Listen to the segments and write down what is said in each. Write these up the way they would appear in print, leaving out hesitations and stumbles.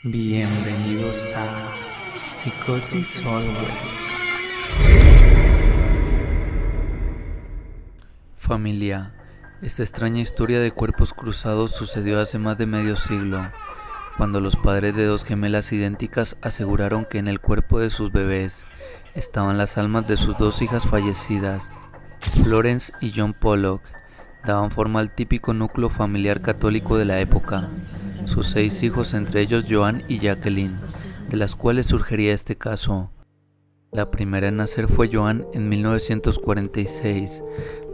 Bienvenidos a Psicosis Software. Familia, esta extraña historia de cuerpos cruzados sucedió hace más de medio siglo, cuando los padres de dos gemelas idénticas aseguraron que en el cuerpo de sus bebés estaban las almas de sus dos hijas fallecidas. Florence y John Pollock daban forma al típico núcleo familiar católico de la época. Sus 6 hijos, entre ellos Joan y Jacqueline, de las cuales surgiría este caso. La primera en nacer fue Joan en 1946,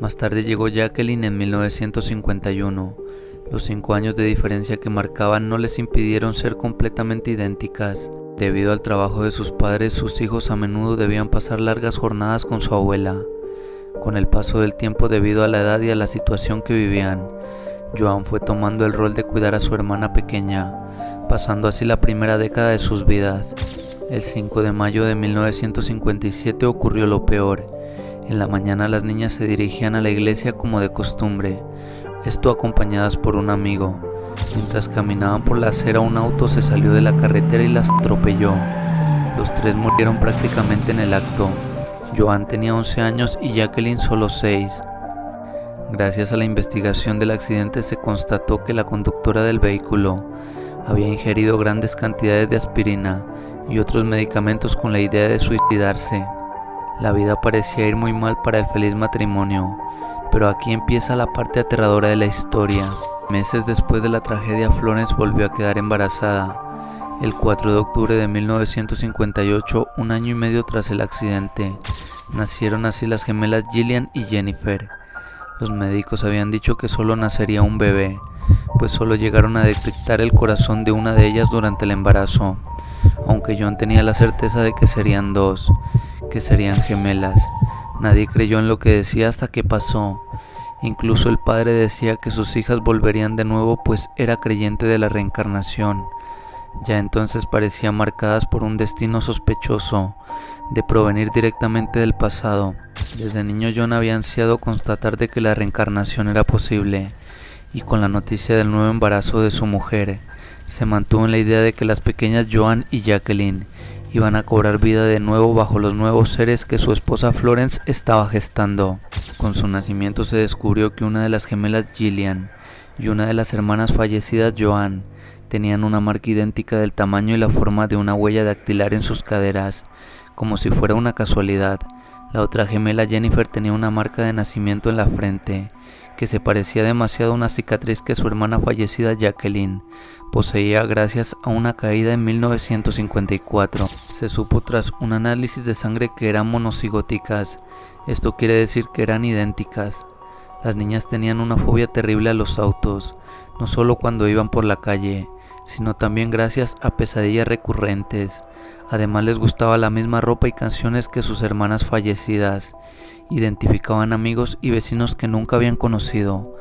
más tarde llegó Jacqueline en 1951. Los 5 años de diferencia que marcaban no les impidieron ser completamente idénticas. Debido al trabajo de sus padres, sus hijos a menudo debían pasar largas jornadas con su abuela. Con el paso del tiempo, debido a la edad y a la situación que vivían, Joan fue tomando el rol de cuidar a su hermana pequeña, pasando así la primera década de sus vidas. El 5 de mayo de 1957 ocurrió lo peor. En la mañana las niñas se dirigían a la iglesia como de costumbre, esto acompañadas por un amigo. Mientras caminaban por la acera, un auto se salió de la carretera y las atropelló. Los 3 murieron prácticamente en el acto. Joan tenía 11 años y Jacqueline solo 6. Gracias a la investigación del accidente se constató que la conductora del vehículo había ingerido grandes cantidades de aspirina y otros medicamentos con la idea de suicidarse. La vida parecía ir muy mal para el feliz matrimonio, pero aquí empieza la parte aterradora de la historia. Meses después de la tragedia, Florence volvió a quedar embarazada. El 4 de octubre de 1958, un año y medio tras el accidente, nacieron así las gemelas Gillian y Jennifer. Los médicos habían dicho que solo nacería un bebé, pues solo llegaron a detectar el corazón de una de ellas durante el embarazo, aunque John tenía la certeza de que serían 2, que serían gemelas. Nadie creyó en lo que decía hasta que pasó. Incluso el padre decía que sus hijas volverían de nuevo, pues era creyente de la reencarnación. Ya entonces parecían marcadas por un destino sospechoso, de provenir directamente del pasado. Desde niño John había ansiado constatar de que la reencarnación era posible, y con la noticia del nuevo embarazo de su mujer, se mantuvo en la idea de que las pequeñas Joan y Jacqueline iban a cobrar vida de nuevo bajo los nuevos seres que su esposa Florence estaba gestando. Con su nacimiento se descubrió que una de las gemelas Gillian y una de las hermanas fallecidas Joan tenían una marca idéntica del tamaño y la forma de una huella dactilar en sus caderas, como si fuera una casualidad. La otra gemela Jennifer tenía una marca de nacimiento en la frente, que se parecía demasiado a una cicatriz que su hermana fallecida Jacqueline poseía gracias a una caída en 1954. Se supo tras un análisis de sangre que eran monocigóticas, esto quiere decir que eran idénticas. Las niñas tenían una fobia terrible a los autos, no solo cuando iban por la calle, sino también gracias a pesadillas recurrentes. Además les gustaba la misma ropa y canciones que sus hermanas fallecidas. Identificaban amigos y vecinos que nunca habían conocido.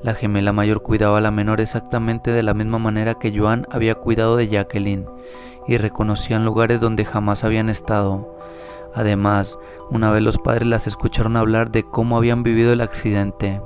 La gemela mayor cuidaba a la menor exactamente de la misma manera que Joan había cuidado de Jacqueline, y reconocían lugares donde jamás habían estado. Además, una vez los padres las escucharon hablar de cómo habían vivido el accidente.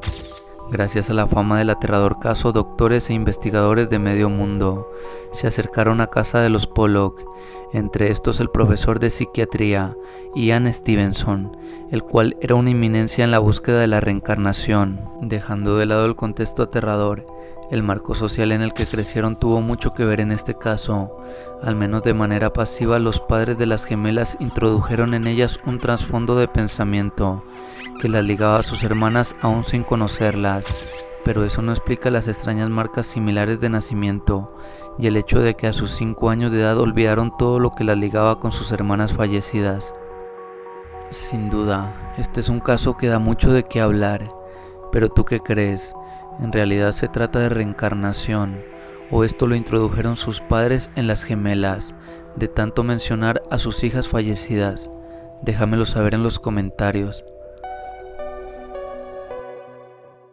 Gracias a la fama del aterrador caso, doctores e investigadores de medio mundo se acercaron a casa de los Pollock, entre estos el profesor de psiquiatría Ian Stevenson, el cual era una eminencia en la búsqueda de la reencarnación. Dejando de lado el contexto aterrador, el marco social en el que crecieron tuvo mucho que ver en este caso. Al menos de manera pasiva, los padres de las gemelas introdujeron en ellas un trasfondo de pensamiento que las ligaba a sus hermanas aún sin conocerlas, pero eso no explica las extrañas marcas similares de nacimiento y el hecho de que a sus 5 años de edad olvidaron todo lo que las ligaba con sus hermanas fallecidas. Sin duda, este es un caso que da mucho de qué hablar, pero ¿tú qué crees? ¿En realidad se trata de reencarnación? ¿O esto lo introdujeron sus padres en las gemelas, de tanto mencionar a sus hijas fallecidas? Déjamelo saber en los comentarios.